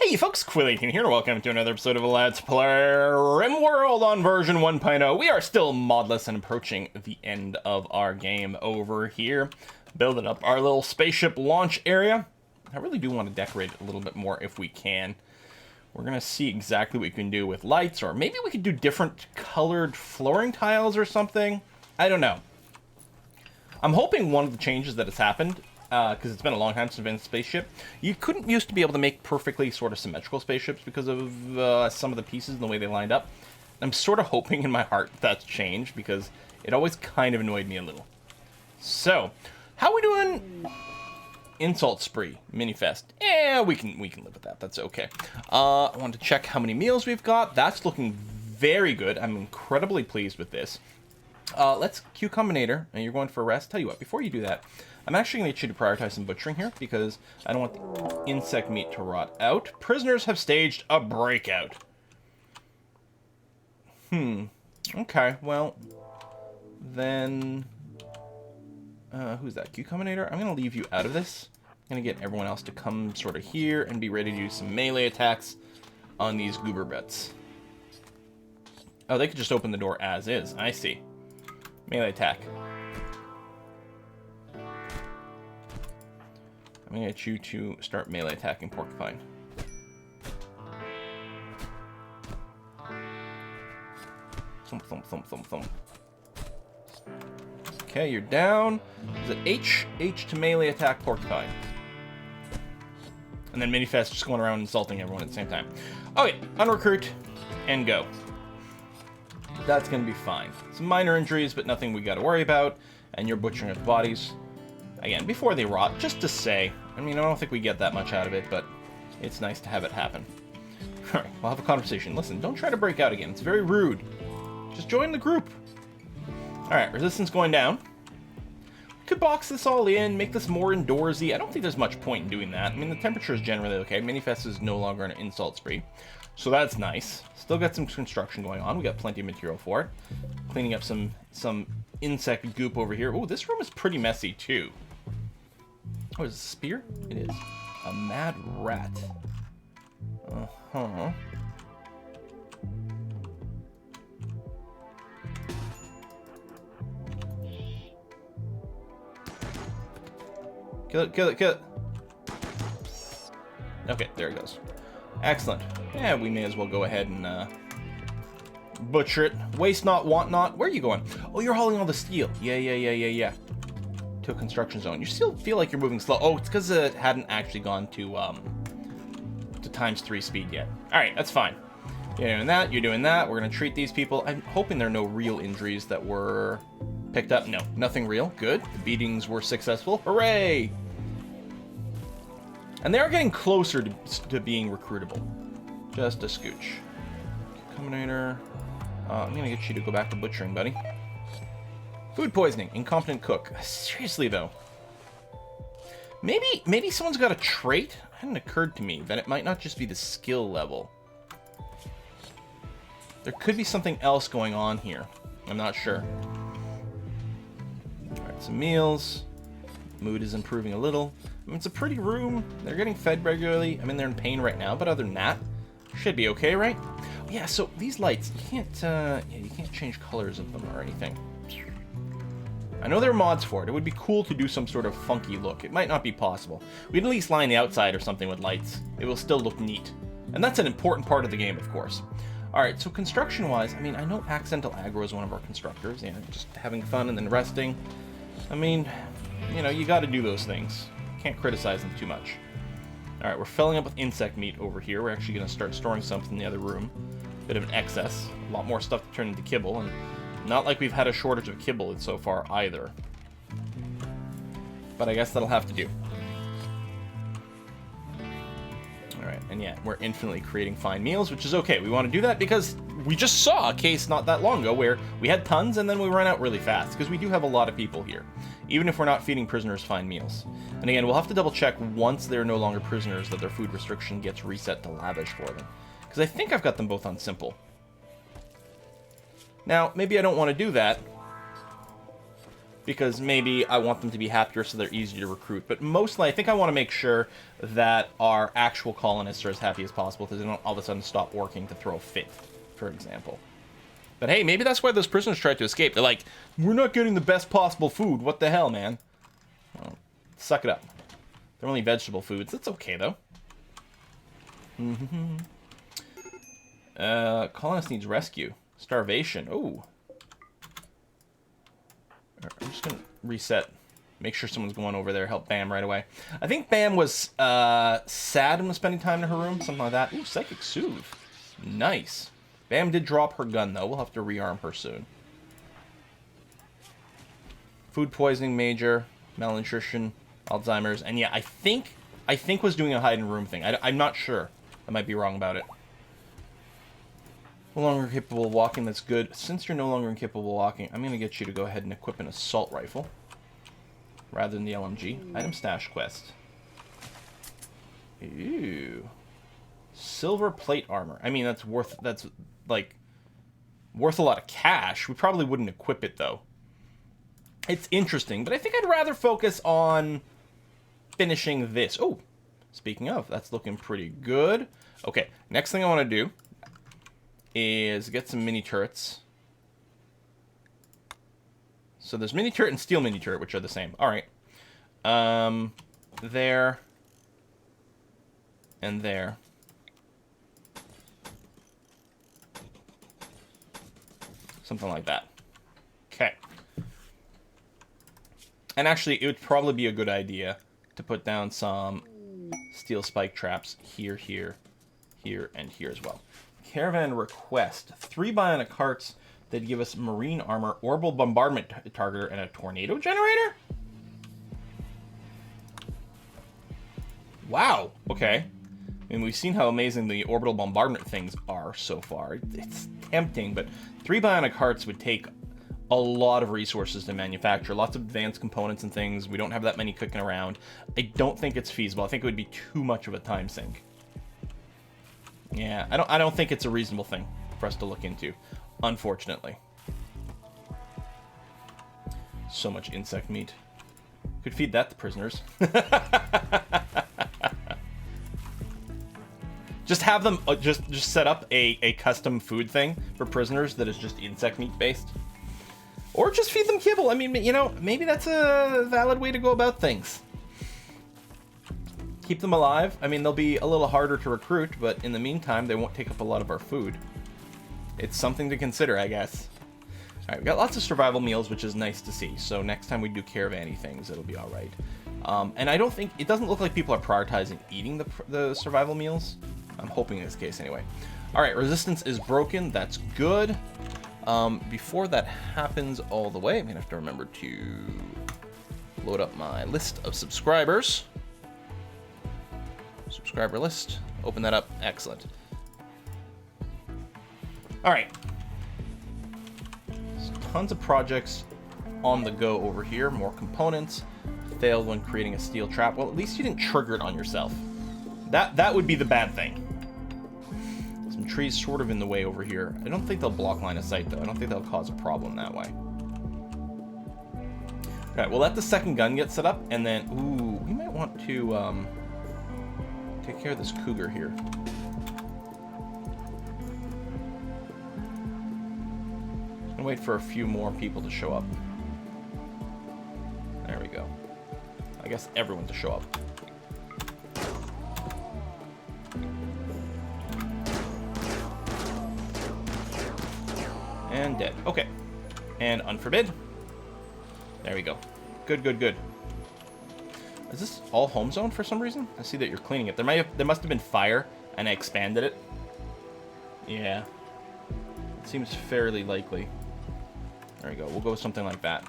Hey folks, Quill18 here, welcome to another episode of Let's Play Rimworld on version 1.0. We are still modless and approaching the end of our game over here. Building up our little spaceship launch area. I really do want to decorate it a little bit more if we can. We're going to see exactly what we can do with lights, or maybe we could do different colored flooring tiles or something. I don't know. I'm hoping one of the changes that has happened, because it's been a long time since I've been in a spaceship, you couldn't used to be able to make perfectly sort of symmetrical spaceships because of some of the pieces and the way they lined up. I'm sort of hoping in my heart that's changed, because it always kind of annoyed me a little. So, how are we doing? Insult spree, mini-fest. Yeah, we can live with that. That's okay. I want to check how many meals we've got. That's looking very good. I'm incredibly pleased with this. Let's Q Combinator, and you're going for a rest. Tell you what, before you do that, I'm actually going to get you to prioritize some butchering here, because I don't want the insect meat to rot out. Prisoners have staged a breakout. Okay, well, then, who's that? Q Combinator? I'm going to leave you out of this. I'm going to get everyone else to come sort of here and be ready to do some melee attacks on these goober butts. Oh, they could just open the door as is. I see. Melee attack. I'm going to get you to start melee attacking Porcupine. Thump, thump, thump, thump, thump. Okay, you're down. Is it H? H to melee attack Porcupine. And then Minifest just going around insulting everyone at the same time. Okay, unrecruit and go. That's going to be fine. Some minor injuries, but nothing we got to worry about. And you're butchering up bodies. Again, before they rot, just to say. I mean, I don't think we get that much out of it, but it's nice to have it happen. Alright, we'll have a conversation. Listen, don't try to break out again. It's very rude. Just join the group. Alright, resistance going down. Could box this all in, make this more indoorsy. I don't think there's much point in doing that. I mean, the temperature is generally okay. Minifest is no longer an insult spree. So that's nice. Still got some construction going on. We got plenty of material for it. Cleaning up some insect goop over here. Oh, this room is pretty messy too. Oh, is it a spear? It is. A mad rat. Uh-huh. Kill it, kill it, kill it. Okay, there it goes. Excellent. Yeah, we may as well go ahead and butcher it. Waste not, want not. Where are you going? Oh, you're hauling all the steel. Yeah. To a construction zone. You still feel like you're moving slow. Oh, it's because it hadn't actually gone to ×3 speed yet. Alright, that's fine. You're doing that, you're doing that. We're going to treat these people. I'm hoping there are no real injuries that were picked up. No, nothing real. Good. The beatings were successful. Hooray! And they are getting closer to being recruitable. Just a scooch. Combinator. I'm going to get you to go back to butchering, buddy. Food poisoning. Incompetent cook. Seriously, though. Maybe someone's got a trait? It hadn't occurred to me that it might not just be the skill level. There could be something else going on here. I'm not sure. Alright, some meals. Mood is improving a little. I mean, it's a pretty room. They're getting fed regularly. I mean, they're in pain right now, but other than that, should be okay, right? Yeah, so these lights, you can't change colors of them or anything. I know there are mods for it. It would be cool to do some sort of funky look. It might not be possible. We'd at least line the outside or something with lights. It will still look neat. And that's an important part of the game, of course. Alright, so construction-wise, I mean, I know Accidental Aggro is one of our constructors. Yeah, just having fun and then resting. I mean, you know, you gotta do those things. Can't criticize them too much. Alright, we're filling up with insect meat over here. We're actually going to start storing something in the other room. Bit of an excess. A lot more stuff to turn into kibble, and not like we've had a shortage of kibble so far either. But I guess that'll have to do. Alright, and yeah, we're infinitely creating fine meals, which is okay. We want to do that because we just saw a case not that long ago where we had tons and then we ran out really fast, because we do have a lot of people here, even if we're not feeding prisoners fine meals. And again, we'll have to double check once they're no longer prisoners that their food restriction gets reset to lavish for them. Because I think I've got them both on simple. Now, maybe I don't want to do that, because maybe I want them to be happier so they're easier to recruit. But mostly, I think I want to make sure that our actual colonists are as happy as possible, because they don't all of a sudden stop working to throw a fit, for example. But hey, maybe that's why those prisoners tried to escape. They're like, we're not getting the best possible food. What the hell, man? Well, suck it up. They're only vegetable foods. It's okay, though. Colonist needs rescue. Starvation. Oh. I'm just going to reset. Make sure someone's going over there. Help Bam right away. I think Bam was sad and was spending time in her room. Something like that. Ooh, Psychic Soothe. Nice. Bam did drop her gun, though. We'll have to rearm her soon. Food poisoning major. Malnutrition. Alzheimer's. And yeah, I think was doing a hide in room thing. I'm not sure. I might be wrong about it. No longer capable of walking. That's good. Since you're no longer incapable of walking, I'm going to get you to go ahead and equip an assault rifle rather than the LMG. Item stash quest. Ooh. Silver plate armor. I mean, that's like worth a lot of cash. We probably wouldn't equip it though. It's interesting, but I think I'd rather focus on finishing this. Oh, speaking of, that's looking pretty good. Okay, next thing I want to do is get some mini turrets. So there's mini turret and steel mini turret, which are the same. All right. There and there. Something like that. Okay. And actually, it would probably be a good idea to put down some steel spike traps here, here, here, and here as well. Caravan request. 3 bionic carts that give us marine armor, orbital bombardment targeter, and a tornado generator? Wow. Okay. I mean, we've seen how amazing the orbital bombardment things are so far. It's tempting, but 3 bionic hearts would take a lot of resources to manufacture. Lots of advanced components and things. We don't have that many cooking around. I don't think it's feasible. I think it would be too much of a time sink. Yeah, I don't think it's a reasonable thing for us to look into, unfortunately. So much insect meat. Could feed that to prisoners. Just have them just set up a custom food thing for prisoners that is just insect meat based. Or just feed them kibble. I mean, you know, maybe that's a valid way to go about things. Keep them alive. I mean, they'll be a little harder to recruit, but in the meantime, they won't take up a lot of our food. It's something to consider, I guess. All right, we got lots of survival meals, which is nice to see. So next time we do caravan-y things, it'll be all right. And I don't think, it doesn't look like people are prioritizing eating the survival meals. I'm hoping in this case anyway. All right, resistance is broken. That's good. Before that happens all the way, I'm gonna have to remember to load up my list of subscribers. Subscriber list. Open that up. Excellent. All right. So tons of projects on the go over here. More components. Failed when creating a steel trap. Well, at least you didn't trigger it on yourself. That would be the bad thing. Some trees sort of in the way over here. I don't think they'll block line of sight, though. I don't think they'll cause a problem that way. Okay, we'll let the second gun get set up, and then... Ooh, we might want to take care of this cougar here. I'm gonna wait for a few more people to show up. There we go. I guess everyone to show up. And dead. Okay. And unforbid. There we go. Good, good, good. Is this all home zone for some reason? I see that you're cleaning it. There must have been fire and I expanded it. Yeah. It seems fairly likely. There we go. We'll go with something like that.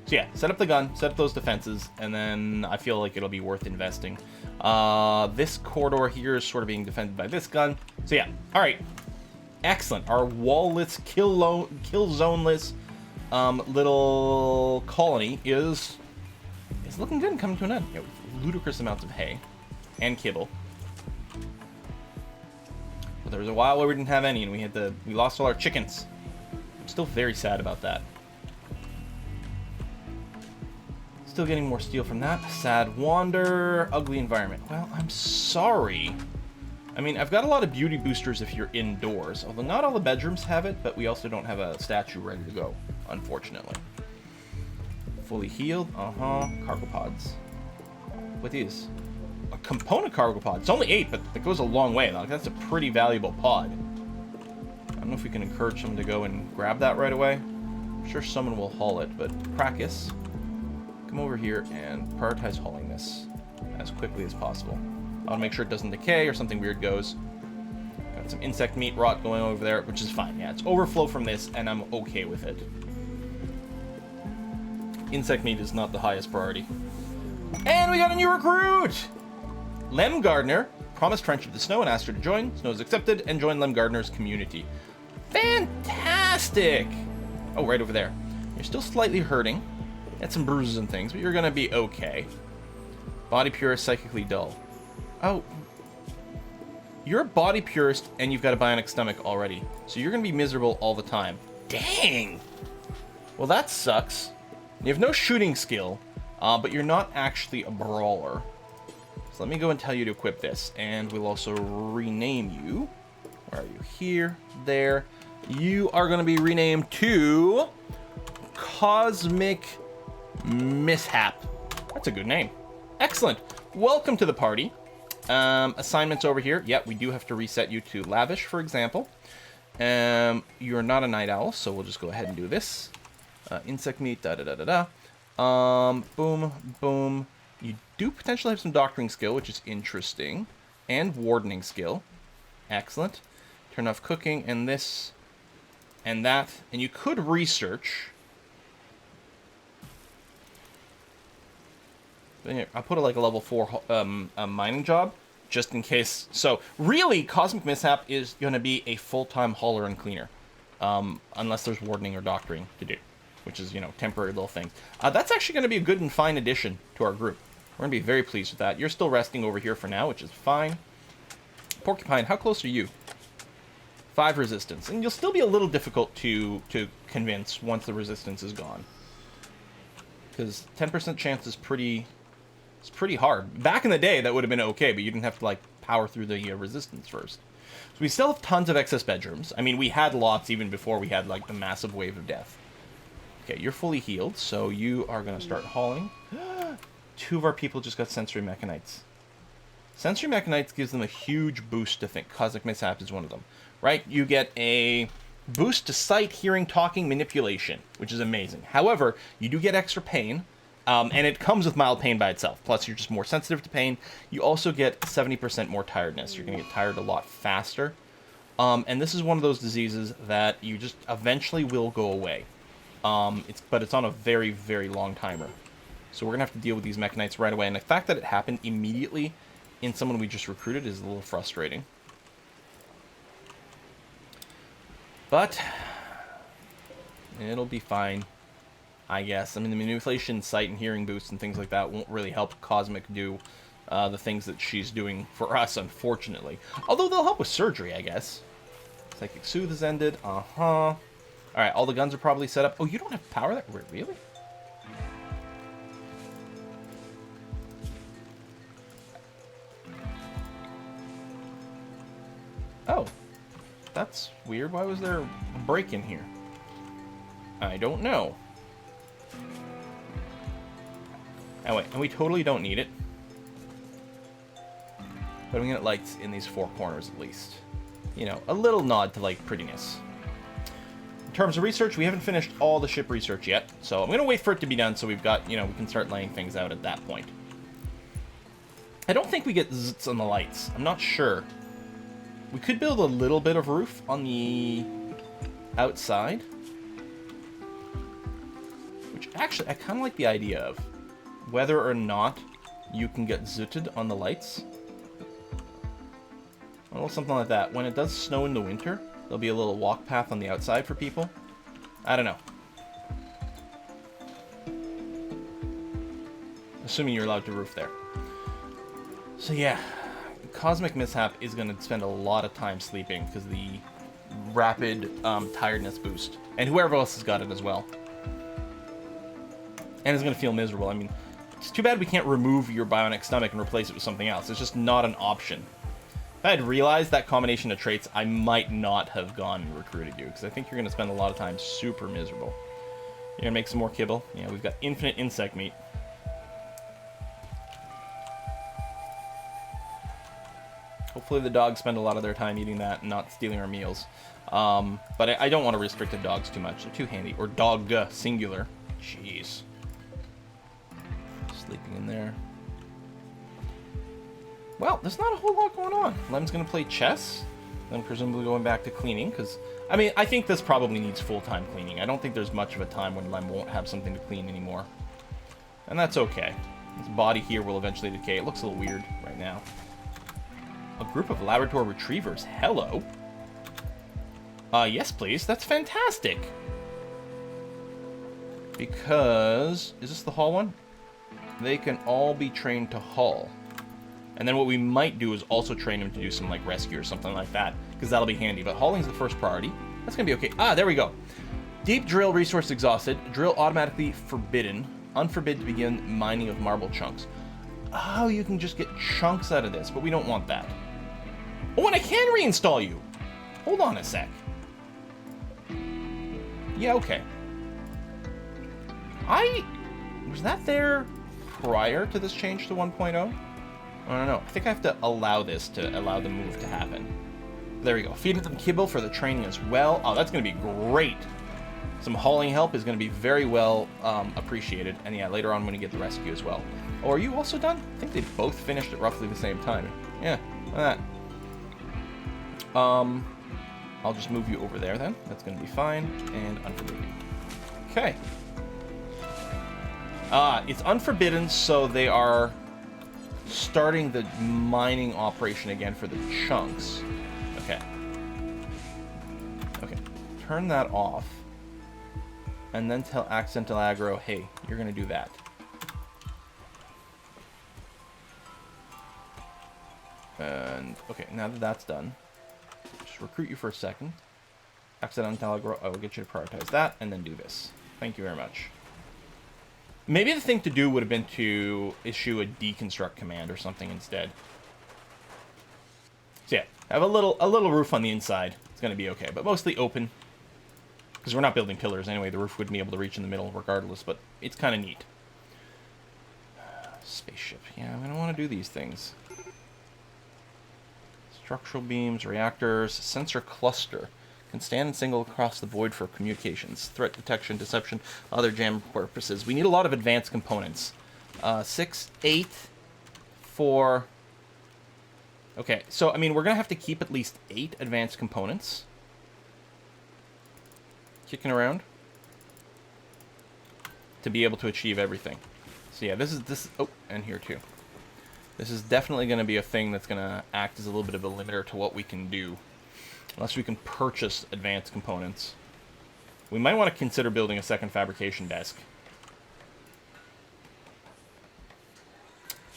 So yeah, set up the gun, set up those defenses, and then I feel like it'll be worth investing. This corridor here is sort of being defended by this gun. So yeah, all right. Excellent. Our wall-less, kill zoneless little colony is looking good and coming to an end. Yeah, ludicrous amounts of hay and kibble. But there was a while where we didn't have any, and we lost all our chickens. I'm still very sad about that. Still getting more steel from that. Sad wander, ugly environment. Well, I'm sorry. I mean, I've got a lot of beauty boosters if you're indoors, although not all the bedrooms have it, but we also don't have a statue ready to go, unfortunately. Fully healed, cargo pods. What is? A component cargo pod. It's only 8, but that goes a long way. Like, that's a pretty valuable pod. I don't know if we can encourage someone to go and grab that right away. I'm sure someone will haul it, but Krakus, come over here and prioritize hauling this as quickly as possible. I'll make sure it doesn't decay or something weird goes. Got some insect meat rot going over there, which is fine. Yeah, it's overflow from this, and I'm okay with it. Insect meat is not the highest priority. And we got a new recruit! Lem Gardener promised friendship to Snow and asked her to join. Snow is accepted and joined Lem Gardener's community. Fantastic! Oh, right over there. You're still slightly hurting. Had some bruises and things, but you're gonna be okay. Body purist, psychically dull. Oh. You're a body purist and you've got a bionic stomach already. So you're gonna be miserable all the time. Dang! Well, that sucks. You have no shooting skill, but you're not actually a brawler. So let me go and tell you to equip this, and we'll also rename you. Where are you? Here, there. You are going to be renamed to Cosmic Mishap. That's a good name. Excellent. Welcome to the party. Assignments over here. Yep, we do have to reset you to Lavish, for example. You're not a night owl, so we'll just go ahead and do this. Insect meat, boom, boom. You do potentially have some doctoring skill, which is interesting. And wardening skill. Excellent. Turn off cooking, and this, and that. And you could research. I'll put it like a level 4 mining job, just in case. So, really, Cosmic Mishap is going to be a full-time hauler and cleaner. Unless there's wardening or doctoring to do. Which is, you know, temporary little things. That's actually going to be a good and fine addition to our group. We're going to be very pleased with that. You're still resting over here for now, which is fine. Porcupine, how close are you? 5 resistance. And you'll still be a little difficult to convince once the resistance is gone. Because 10% chance is pretty hard. Back in the day, that would have been okay, but you didn't have to, like, power through the resistance first. So we still have tons of excess bedrooms. I mean, we had lots even before we had, like, the massive wave of death. Okay, you're fully healed, so you are going to start hauling. 2 of our people just got sensory mechanites. Sensory mechanites gives them a huge boost to think. Cosmic Mishap is one of them. Right? You get a boost to sight, hearing, talking, manipulation, which is amazing. However, you do get extra pain, and it comes with mild pain by itself. Plus, you're just more sensitive to pain. You also get 70% more tiredness. You're going to get tired a lot faster. And this is one of those diseases that you just eventually will go away. But it's on a very, very long timer. So we're going to have to deal with these mechanites right away. And the fact that it happened immediately in someone we just recruited is a little frustrating. But it'll be fine, I guess. I mean, the manipulation, sight, and hearing boosts and things like that won't really help Cosmic do the things that she's doing for us, unfortunately. Although they'll help with surgery, I guess. Psychic Soothe has ended. Alright, all the guns are probably set up. Oh, you don't have power there? Really? Oh. That's weird. Why was there a break in here? I don't know. Oh, wait. And we totally don't need it. But I'm going to get lights in these 4 corners at least. You know, a little nod to, like, prettiness. In terms of research, we haven't finished all the ship research yet, so I'm going to wait for it to be done so we've got, you know, we can start laying things out at that point. I don't think we get zits on the lights. I'm not sure. We could build a little bit of roof on the outside. Which, actually, I kind of like the idea of whether or not you can get zooted on the lights. A little something like that. When it does snow in the winter, there'll be a little walk path on the outside for people. I don't know. Assuming you're allowed to roof there. So yeah, Cosmic Mishap is going to spend a lot of time sleeping because of the rapid tiredness boost. And whoever else has got it as well. And is going to feel miserable. I mean, It's too bad we can't remove your bionic stomach and replace it with something else. It's just not an option. If I had realized that combination of traits, I might not have gone and recruited you, because I think you're going to spend a lot of time super miserable. You're going to make some more kibble? Yeah, we've got infinite insect meat. Hopefully the dogs spend a lot of their time eating that and not stealing our meals. But I don't want to restrict the dogs too much. They're too handy. Or dog, singular. Jeez. Sleeping in there. Well, there's not a whole lot going on. Lem's going to play chess. Then presumably going back to cleaning. Because, I mean, I think this probably needs full-time cleaning. I don't think there's much of a time when Lem won't have something to clean anymore. And that's okay. His body here will eventually decay. It looks a little weird right now. A group of Labrador retrievers. Hello. Yes, please. That's fantastic. Because... is this the haul one? They can all be trained to haul. And then what we might do is also train them to do some, like, rescue or something like that. Because that'll be handy. But hauling's the first priority. That's going to be okay. Ah, there we go. Deep drill resource exhausted. Drill automatically forbidden. Unforbid to begin mining of marble chunks. Oh, you can just get chunks out of this. But we don't want that. Oh, and I can reinstall you. Hold on a sec. Yeah, okay. Was that there prior to this change to 1.0? I don't know. I think I have to allow this to allow the move to happen. There we go. Feeding them kibble for the training as well. Oh, that's going to be great. Some hauling help is going to be very well appreciated. And yeah, later on when you get the rescue as well. Oh, are you also done? I think they both finished at roughly the same time. Yeah, look at that. I'll just move you over there then. That's going to be fine. And unforbidden. Okay. It's unforbidden, so they are starting the mining operation again for the chunks. Okay. Okay. Turn that off. And then tell Accidental Aggro, hey, you're going to do that. And, okay, now that that's done, just recruit you for a second. Accidental Aggro, I will get you to prioritize that, and then do this. Thank you very much. Maybe the thing to do would have been to issue a deconstruct command or something instead. So yeah, have a little roof on the inside. It's going to be okay, but mostly open. Because we're not building pillars anyway, the roof wouldn't be able to reach in the middle regardless, but it's kind of neat. Spaceship. Yeah, I'm going to want to do these things. Structural beams, reactors, sensor cluster. Can stand and single across the void for communications, threat detection, deception, other jam purposes. We need a lot of advanced components. 6, 8, 4... Okay, so, I mean, we're going to have to keep at least 8 advanced components. Kicking around. To be able to achieve everything. So yeah, this is oh, and here too. This is definitely going to be a thing that's going to act as a little bit of a limiter to what we can do. Unless we can purchase advanced components. We might want to consider building a second fabrication desk.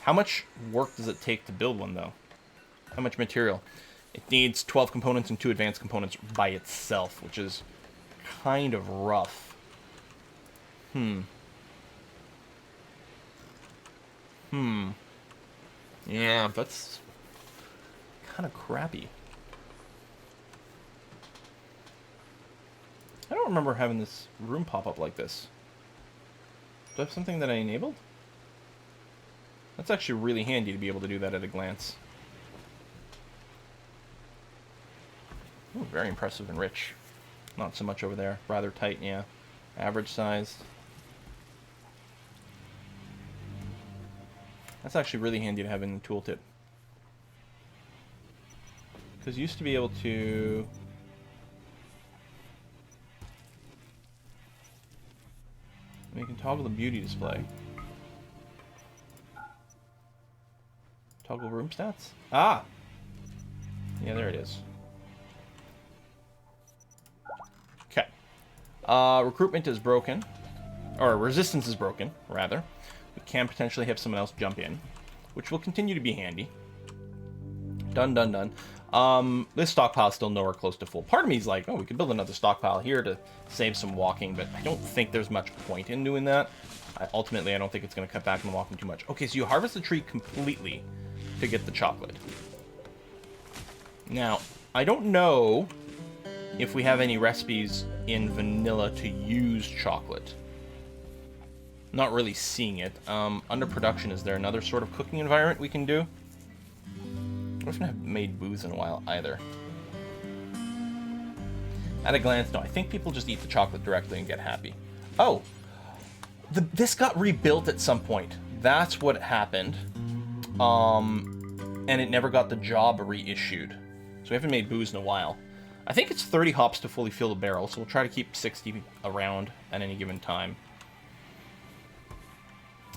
How much work does it take to build one, though? How much material? It needs 12 components and 2 advanced components by itself, which is kind of rough. Yeah, that's kind of crappy. I don't remember having this room pop up like this. Do I have something that I enabled? That's actually really handy to be able to do that at a glance. Ooh, very impressive and rich. Not so much over there. Rather tight, yeah. Average size. That's actually really handy to have in the tooltip. Because you used to be able to... You can toggle the beauty display. Toggle room stats? Ah! Yeah, there it is. Okay. Recruitment is broken. Or resistance is broken, rather. We can potentially have someone else jump in. Which will continue to be handy. Done, done, done. This stockpile's still nowhere close to full. Part of me is like, oh, we could build another stockpile here to save some walking, but I don't think there's much point in doing that. Ultimately, I don't think it's going to cut back on the walking too much. Okay, so you harvest the tree completely to get the chocolate. Now, I don't know if we have any recipes in vanilla to use chocolate. Not really seeing it. Under production, is there another sort of cooking environment we can do? I haven't made booze in a while either. At a glance, no. I think people just eat the chocolate directly and get happy. Oh! This got rebuilt at some point. That's what happened. And it never got the job reissued. So we haven't made booze in a while. I think it's 30 hops to fully fill the barrel, so we'll try to keep 60 around at any given time.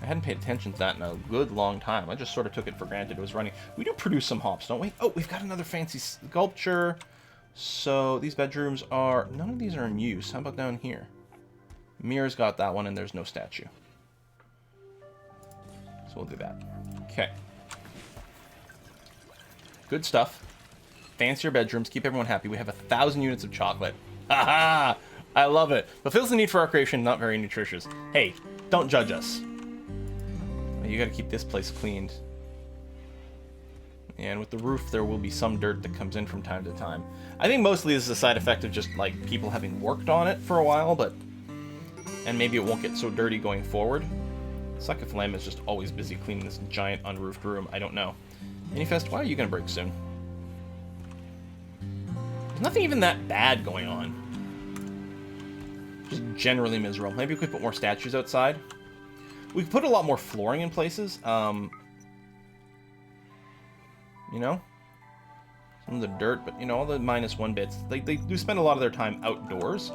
I hadn't paid attention to that in a good long time. I just sort of took it for granted it was running. We do produce some hops, don't we? Oh, we've got another fancy sculpture. So these bedrooms are... None of these are in use. How about down here? Mira's got that one, and there's no statue. So we'll do that. Okay. Good stuff. Fancier bedrooms. Keep everyone happy. We have 1,000 units of chocolate. Ha-ha! I love it. Fulfills the need for recreation, not very nutritious. Hey, don't judge us. You gotta keep this place cleaned. And with the roof, there will be some dirt that comes in from time to time. I think mostly this is a side effect of just, like, people having worked on it for a while, but... And maybe it won't get so dirty going forward. Suck if Lamb is just always busy cleaning this giant unroofed room. I don't know. Minifest, why are you gonna break soon? There's nothing even that bad going on. Just generally miserable. Maybe we could put more statues outside. We could put a lot more flooring in places. You know? Some of the dirt, but, you know, all the -1 bits. They do spend a lot of their time outdoors,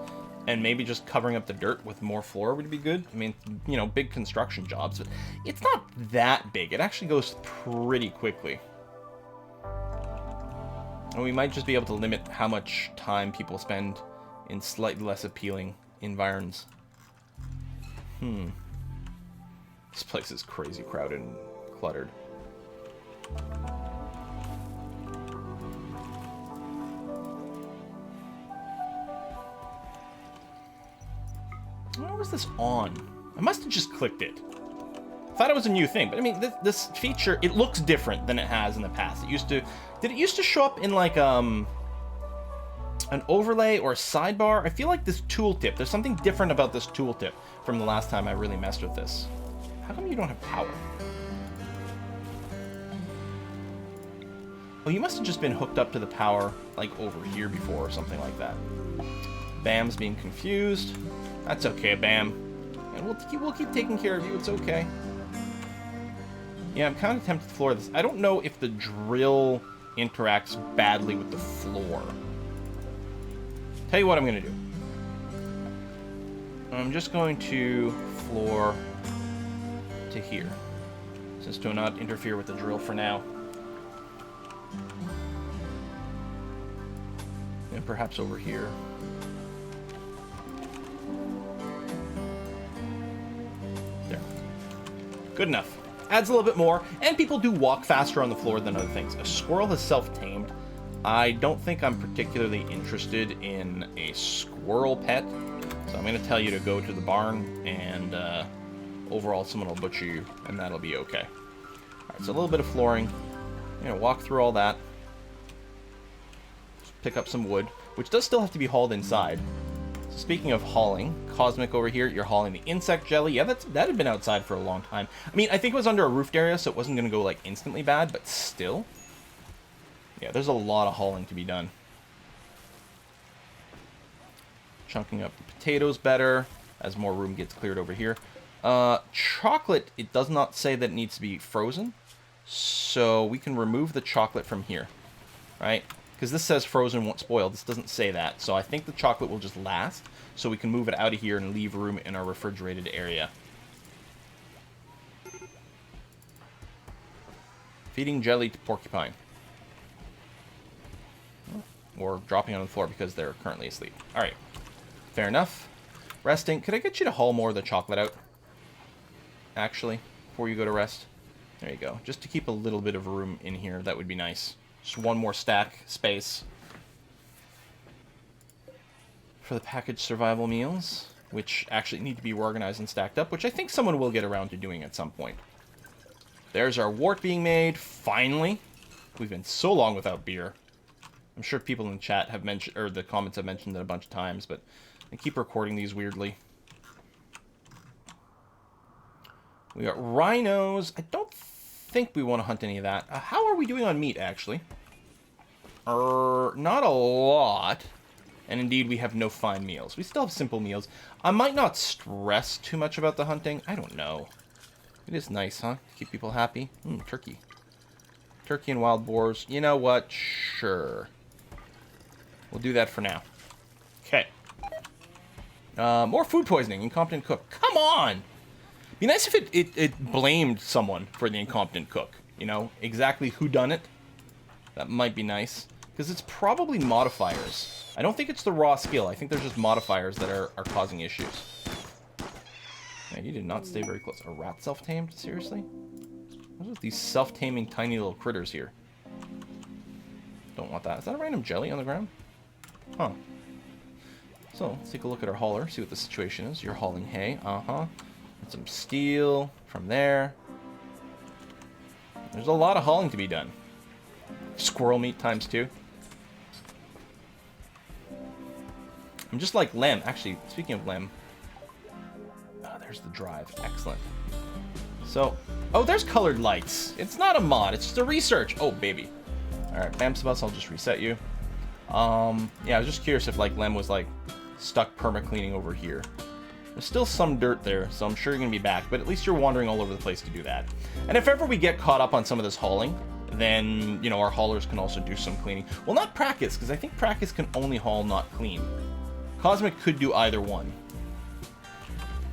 and maybe just covering up the dirt with more floor would be good. I mean, you know, big construction jobs, but it's not that big. It actually goes pretty quickly. And we might just be able to limit how much time people spend in slightly less appealing environs. This place is crazy crowded and cluttered. Why was this on? I must have just clicked it. Thought it was a new thing, but I mean, this feature, it looks different than it has in the past. It used to... Did it used to show up in, like, an overlay or a sidebar? I feel like this tooltip, there's something different about this tooltip from the last time I really messed with this. How come you don't have power? Oh, you must have just been hooked up to the power, like, over here before or something like that. Bam's being confused. That's okay, Bam. And we'll keep taking care of you. It's okay. Yeah, I'm kind of tempted to floor this. I don't know if the drill interacts badly with the floor. Tell you what I'm going to do. I'm just going to floor to here, just to not interfere with the drill for now. And perhaps over here. There. Good enough. Adds a little bit more, and people do walk faster on the floor than other things. A squirrel has self-tamed. I don't think I'm particularly interested in a squirrel pet, so I'm going to tell you to go to the barn, and overall someone will butcher you, and that'll be okay. Alright, so a little bit of flooring. I'm going to walk through all that. Just pick up some wood, which does still have to be hauled inside. So speaking of hauling, Cosmic over here, you're hauling the insect jelly. Yeah, that had been outside for a long time. I mean, I think it was under a roofed area, so it wasn't going to go, like, instantly bad, but still. Yeah, there's a lot of hauling to be done. Chunking up the potatoes better as more room gets cleared over here. Chocolate, it does not say that it needs to be frozen, so we can remove the chocolate from here, right? Because this says frozen won't spoil. This doesn't say that, so I think the chocolate will just last, so we can move it out of here and leave room in our refrigerated area. Feeding jelly to porcupine. Or dropping on the floor because they're currently asleep. Alright. Fair enough. Resting. Could I get you to haul more of the chocolate out? Actually, before you go to rest. There you go. Just to keep a little bit of room in here. That would be nice. Just one more stack space. For the packaged survival meals. which actually need to be organized and stacked up, which I think someone will get around to doing at some point. There's our wort being made, finally. We've been so long without beer. I'm sure people in the chat have mentioned, or the comments have mentioned it a bunch of times, but I keep recording these weirdly. We got rhinos. I don't think we want to hunt any of that. How are we doing on meat, actually? Not a lot. And indeed, we have no fine meals. We still have simple meals. I might not stress too much about the hunting. I don't know. It is nice, huh? To keep people happy. Turkey. Turkey and wild boars. You know what? Sure. We'll do that for now. Okay. More food poisoning. Incompetent cook. Come on! Be nice if it blamed someone for the incompetent cook. You know, exactly who done it. That might be nice. Because it's probably modifiers. I don't think it's the raw skill. I think there's just modifiers that are causing issues. Man, you did not stay very close. A rat self-tamed? Seriously? What are these self-taming tiny little critters here? Don't want that. Is that a random jelly on the ground? Huh. So, let's take a look at our hauler, see what the situation is. You're hauling hay. Uh-huh. And some steel from there. There's a lot of hauling to be done. Squirrel meat times 2. I'm just like Lem. Actually, speaking of Lem. Oh, there's the drive. Excellent. So, oh, there's colored lights. It's not a mod. It's just a research. Oh, baby. All right, Bamsabus, I'll just reset you. Yeah, I was just curious if, like, Lem was, like, stuck perma-cleaning over here. There's still some dirt there, so I'm sure you're going to be back, but at least you're wandering all over the place to do that. And if ever we get caught up on some of this hauling, then, you know, our haulers can also do some cleaning. Well, not Prakis, because I think Prakis can only haul, not clean. Cosmic could do either one.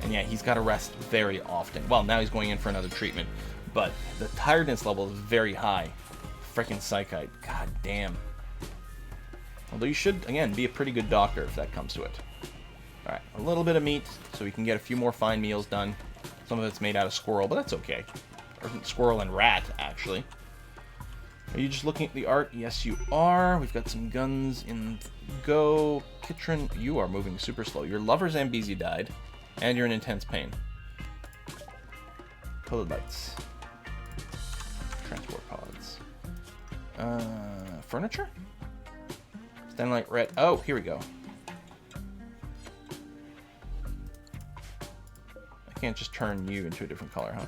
And yeah, he's got to rest very often. Well, now he's going in for another treatment. But the tiredness level is very high. Frickin' Psychite. God damn. Although you should, again, be a pretty good doctor if that comes to it. Alright, a little bit of meat so we can get a few more fine meals done. Some of it's made out of squirrel, but that's okay. Or squirrel and rat, actually. Are you just looking at the art? Yes, you are. We've got some guns in go. Kitron, you are moving super slow. Your lover's Zambezi died, and you're in intense pain. Colored lights. Transport pods. Furniture? Standing light red. Oh, here we go. I can't just turn you into a different color, huh?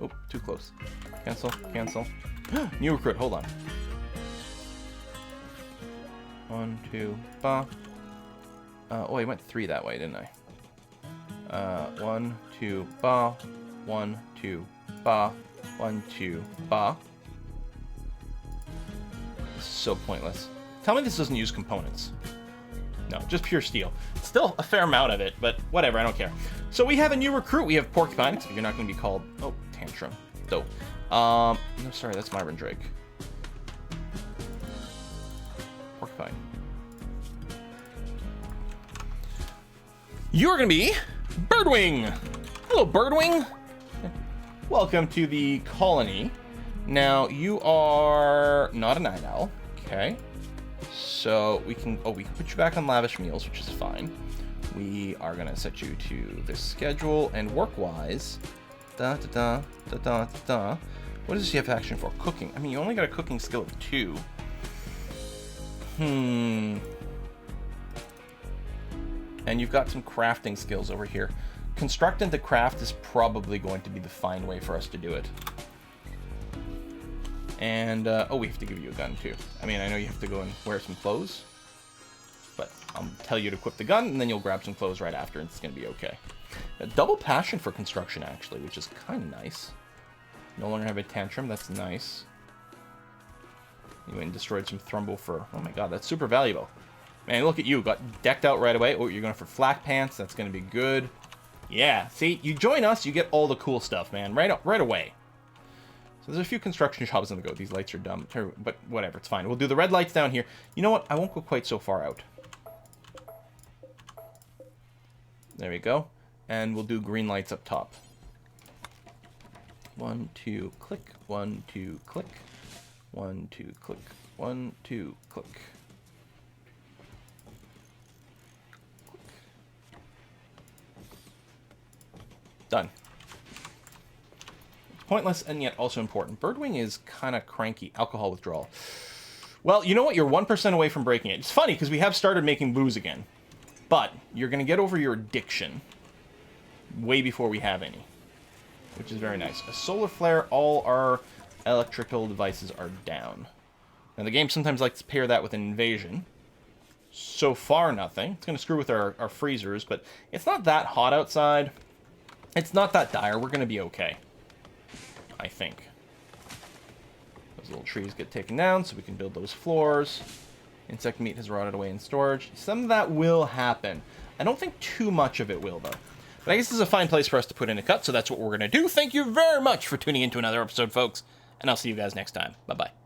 Oh, too close. Cancel, cancel. New recruit, hold on. 1, 2, ba. Oh, I went 3 that way, didn't I? 1, 2, ba. 1, 2, ba. 1, 2, ba. This is so pointless. Tell me this doesn't use components. No, just pure steel. Still a fair amount of it, but whatever, I don't care. So we have a new recruit. We have Porcupine, except you're not going to be called... Oh, Tantrum. Dope. No, sorry, that's Myron Drake. Porcupine. You're going to be Birdwing. Hello, Birdwing. Welcome to the colony. Now, you are not a night owl. Okay. So we can put you back on lavish meals, which is fine. We are gonna set you to this schedule, and work-wise, what does she have action for? Cooking. I mean, you only got a cooking skill of 2. And you've got some crafting skills over here. Construct and to craft is probably going to be the fine way for us to do it. And, oh, we have to give you a gun, too. I mean, I know you have to go and wear some clothes. But I'll tell you to equip the gun, and then you'll grab some clothes right after, and it's going to be okay. A double passion for construction, actually, which is kind of nice. No longer have a tantrum. That's nice. You went and destroyed some Thrumbo fur. Oh, my God, that's super valuable. Man, look at you. Got decked out right away. Oh, you're going for flak pants. That's going to be good. Yeah, see? You join us, you get all the cool stuff, man. Right away. So there's a few construction jobs on the go. These lights are dumb, but whatever, it's fine. We'll do the red lights down here. You know what? I won't go quite so far out. There we go. And we'll do green lights up top. 1, 2, click. 1, 2, click. 1, 2, click. 1, 2, click. Done. It's pointless and yet also important. Birdwing is kind of cranky. Alcohol withdrawal. Well, you know what? You're 1% away from breaking it. It's funny because we have started making booze again. But you're going to get over your addiction way before we have any. Which is very nice. A solar flare, all our electrical devices are down. Now the game sometimes likes to pair that with an invasion. So far, nothing. It's going to screw with our freezers, but it's not that hot outside. It's not that dire. We're going to be okay. I think. Those little trees get taken down so we can build those floors. Insect meat has rotted away in storage. Some of that will happen. I don't think too much of it will, though. But I guess this is a fine place for us to put in a cut, so that's what we're going to do. Thank you very much for tuning in to another episode, folks, and I'll see you guys next time. Bye-bye.